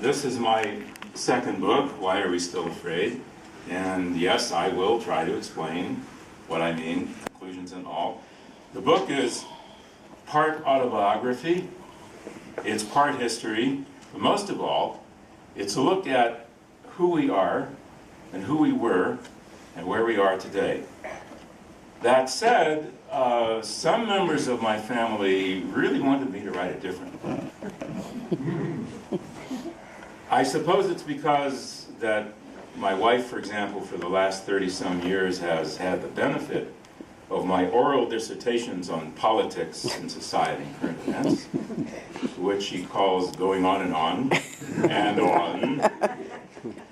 This is my second book, Why Are We Still Afraid? And yes, I will try to explain what I mean, conclusions and all. The book is part autobiography, it's part history, but most of all, it's a look at who we are and who we were and where we are today. That said, some members of my family really wanted me to write it differently. I suppose it's because that my wife, for example, for the last 30-some years has had the benefit of my oral dissertations on politics and society and current events, which she calls going on and on and on.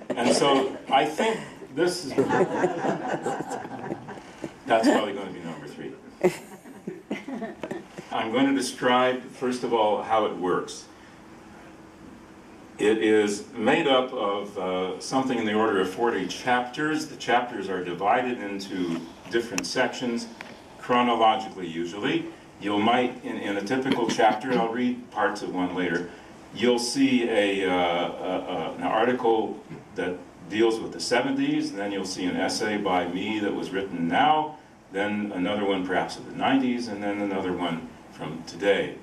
And so I think this is, that's probably going to be number 3. I'm going to describe, first of all, how it works. It is made up of something in the order of 40 chapters. The chapters are divided into different sections, chronologically usually. You might, in a typical chapter, I'll read parts of one later, you'll see an article that deals with the 70s, and then you'll see an essay by me that was written now, then another one perhaps of the 90s, and then another one from today.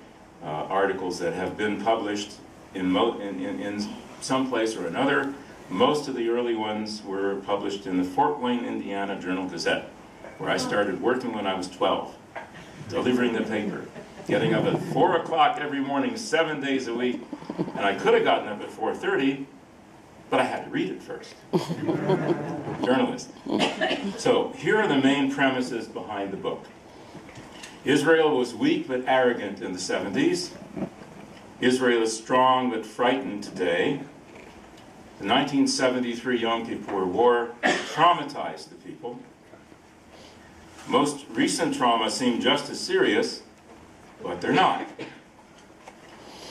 Articles that have been published in some place or another. Most of the early ones were published in the Fort Wayne, Indiana Journal-Gazette, where I started working when I was 12, delivering the paper, getting up at 4 o'clock every morning, 7 days a week, and I could have gotten up at 4:30, but I had to read it first. Journalist. So here are the main premises behind the book. Israel was weak but arrogant in the 70s. Israel is strong but frightened today. The 1973 Yom Kippur War traumatized the people. Most recent trauma seem just as serious, but they're not.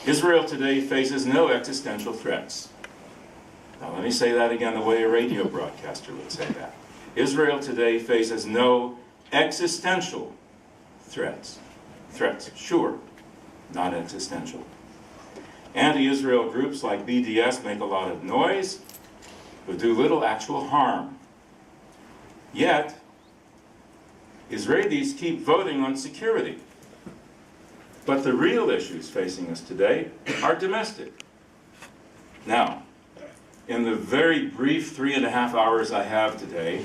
Israel today faces no existential threats. Now let me say that again the way a radio broadcaster would say that. Israel today faces no existential threats. Threats, sure, not existential. Anti-Israel groups like BDS make a lot of noise, but do little actual harm. Yet, Israelis keep voting on security. But the real issues facing us today are domestic. Now, in the very brief 3.5 hours I have today,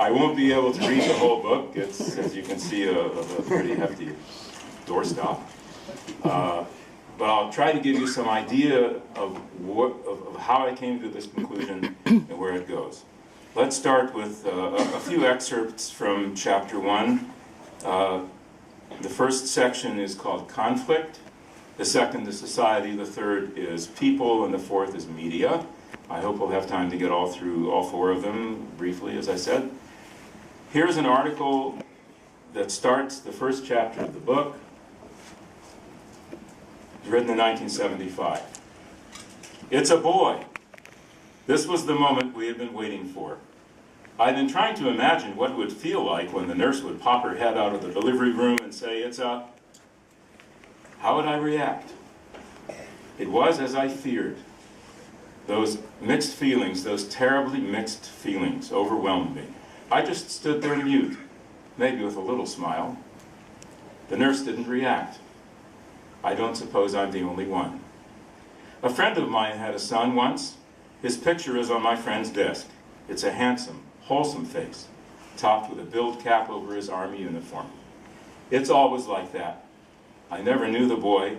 I won't be able to read the whole book. It's, as you can see, a pretty hefty doorstop. But I'll try to give you some idea of how I came to this conclusion and where it goes. Let's start with a few excerpts from chapter 1. The first section is called Conflict. The second is Society. The third is People. And the fourth is Media. I hope we'll have time to get through all 4 of them briefly, as I said. Here's an article that starts the first chapter of the book. It was written in 1975. It's a boy. This was the moment we had been waiting for. I'd been trying to imagine what it would feel like when the nurse would pop her head out of the delivery room and say, "It's a..." How would I react? It was as I feared. Those mixed feelings, those terribly mixed feelings overwhelmed me. I just stood there mute, maybe with a little smile. The nurse didn't react. I don't suppose I'm the only one. A friend of mine had a son once. His picture is on my friend's desk. It's a handsome, wholesome face, topped with a billed cap over his army uniform. It's always like that. I never knew the boy,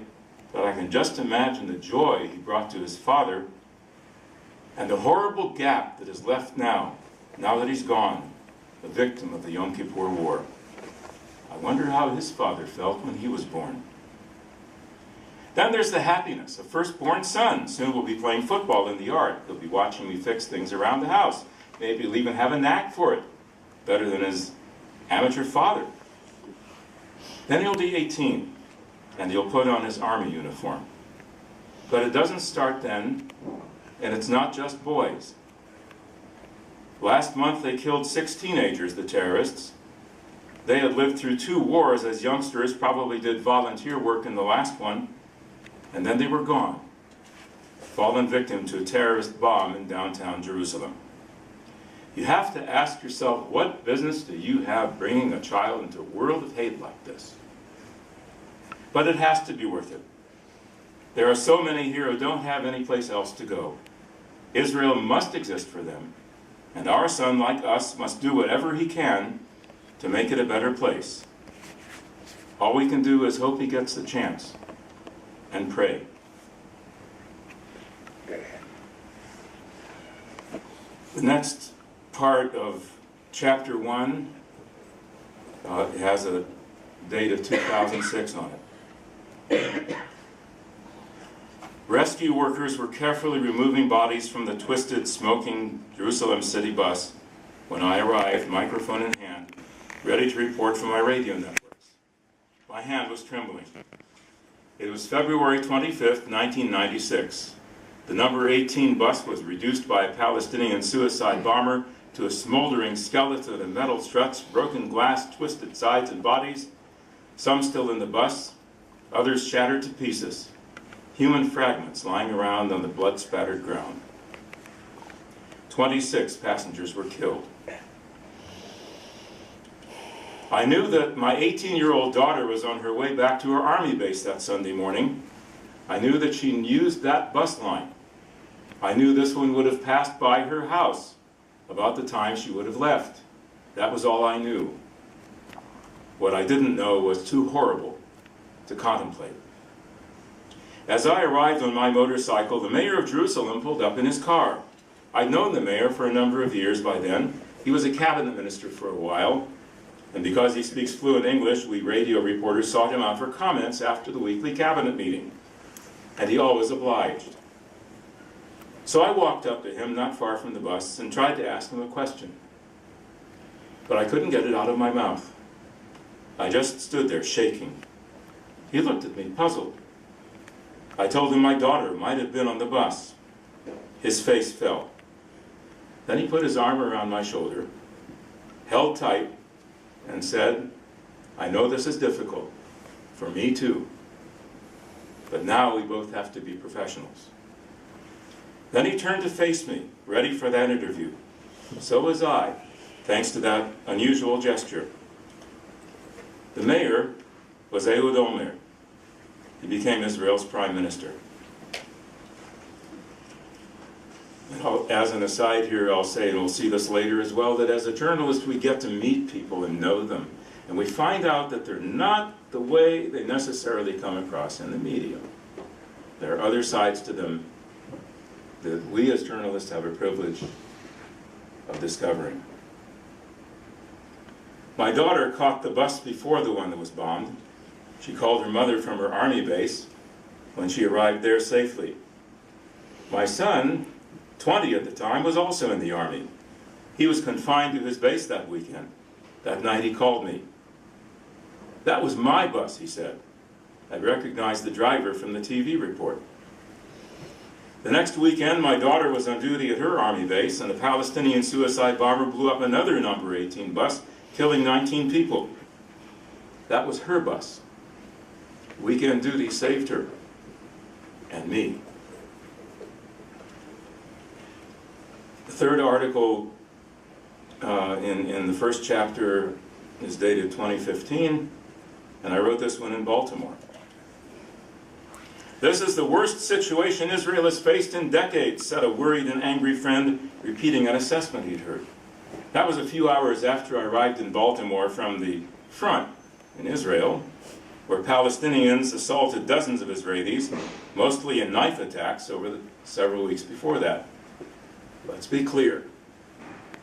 but I can just imagine the joy he brought to his father and the horrible gap that is left now that he's gone, a victim of the Yom Kippur War. I wonder how his father felt when he was born. Then there's the happiness. A firstborn son. Soon we'll be playing football in the yard. He'll be watching me fix things around the house. Maybe he'll even have a knack for it. Better than his amateur father. Then he'll be 18, and he'll put on his army uniform. But it doesn't start then, and it's not just boys. Last month they killed 6 teenagers, the terrorists. They had lived through 2 wars as youngsters, probably did volunteer work in the last one, and then they were gone. fallen victim to a terrorist bomb in downtown Jerusalem. You have to ask yourself, what business do you have bringing a child into a world of hate like this? But it has to be worth it. There are so many here who don't have any place else to go. Israel must exist for them, and our son, like us, must do whatever he can to make it a better place. All we can do is hope he gets the chance, and pray. The next part of chapter 1 has a date of 2006 on it. Rescue workers were carefully removing bodies from the twisted, smoking Jerusalem city bus when I arrived, microphone in hand, ready to report from my radio networks. My hand was trembling. It was February 25th, 1996. The number 18 bus was reduced by a Palestinian suicide bomber to a smoldering skeleton of metal struts, broken glass, twisted sides and bodies, some still in the bus, others shattered to pieces, human fragments lying around on the blood-spattered ground. 26 passengers were killed. I knew that my 18-year-old daughter was on her way back to her army base that Sunday morning. I knew that she used that bus line. I knew this one would have passed by her house about the time she would have left. That was all I knew. What I didn't know was too horrible to contemplate. As I arrived on my motorcycle, the mayor of Jerusalem pulled up in his car. I'd known the mayor for a number of years by then. He was a cabinet minister for a while, and because he speaks fluent English, we radio reporters sought him out for comments after the weekly cabinet meeting, and he always obliged. So I walked up to him not far from the bus and tried to ask him a question, but I couldn't get it out of my mouth. I just stood there shaking. He looked at me, puzzled. I told him my daughter might have been on the bus. His face fell. Then he put his arm around my shoulder, held tight, and said, "I know this is difficult, for me too, but now we both have to be professionals." Then he turned to face me, ready for that interview. So was I, thanks to that unusual gesture. The mayor was Ehud Olmert. He became Israel's prime minister. And as an aside here, I'll say, and we'll see this later as well, that as a journalist we get to meet people and know them. And we find out that they're not the way they necessarily come across in the media. There are other sides to them that we as journalists have a privilege of discovering. My daughter caught the bus before the one that was bombed. She called her mother from her army base when she arrived there safely. My son, 20 at the time, was also in the army. He was confined to his base that weekend. That night he called me. "That was my bus," he said. I recognized the driver from the TV report. The next weekend, my daughter was on duty at her army base, and a Palestinian suicide bomber blew up another number 18 bus, killing 19 people. That was her bus. Weekend duty saved her, and me. The third article in the first chapter is dated 2015, and I wrote this one in Baltimore. "This is the worst situation Israel has faced in decades," said a worried and angry friend, repeating an assessment he'd heard. That was a few hours after I arrived in Baltimore from the front in Israel, where Palestinians assaulted dozens of Israelis, mostly in knife attacks over the several weeks before that. Let's be clear.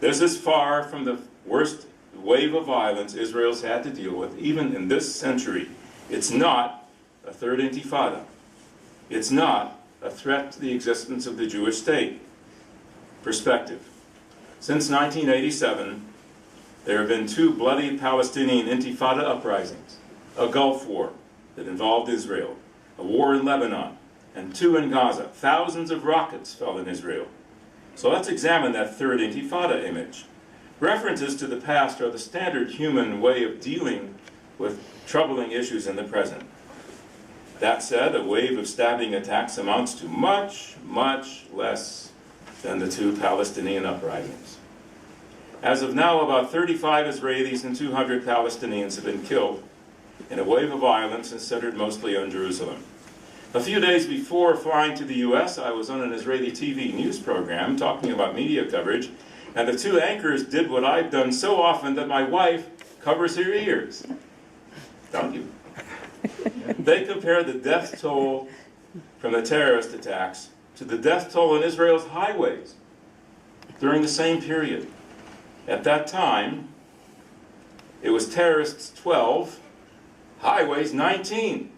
This is far from the worst wave of violence Israel's had to deal with, even in this century. It's not a third intifada. It's not a threat to the existence of the Jewish state. Perspective. Since 1987, there have been 2 bloody Palestinian intifada uprisings, a Gulf War that involved Israel, a war in Lebanon, and 2 in Gaza. Thousands of rockets fell in Israel. So let's examine that third intifada image. References to the past are the standard human way of dealing with troubling issues in the present. That said, a wave of stabbing attacks amounts to much, much less than the 2 Palestinian uprisings. As of now, about 35 Israelis and 200 Palestinians have been killed in a wave of violence and centered mostly on Jerusalem. A few days before flying to the US, I was on an Israeli TV news program talking about media coverage, and the 2 anchors did what I've done so often that my wife covers her ears. Don't you? They compared the death toll from the terrorist attacks to the death toll on Israel's highways during the same period. At that time, it was terrorists 12, highways 19.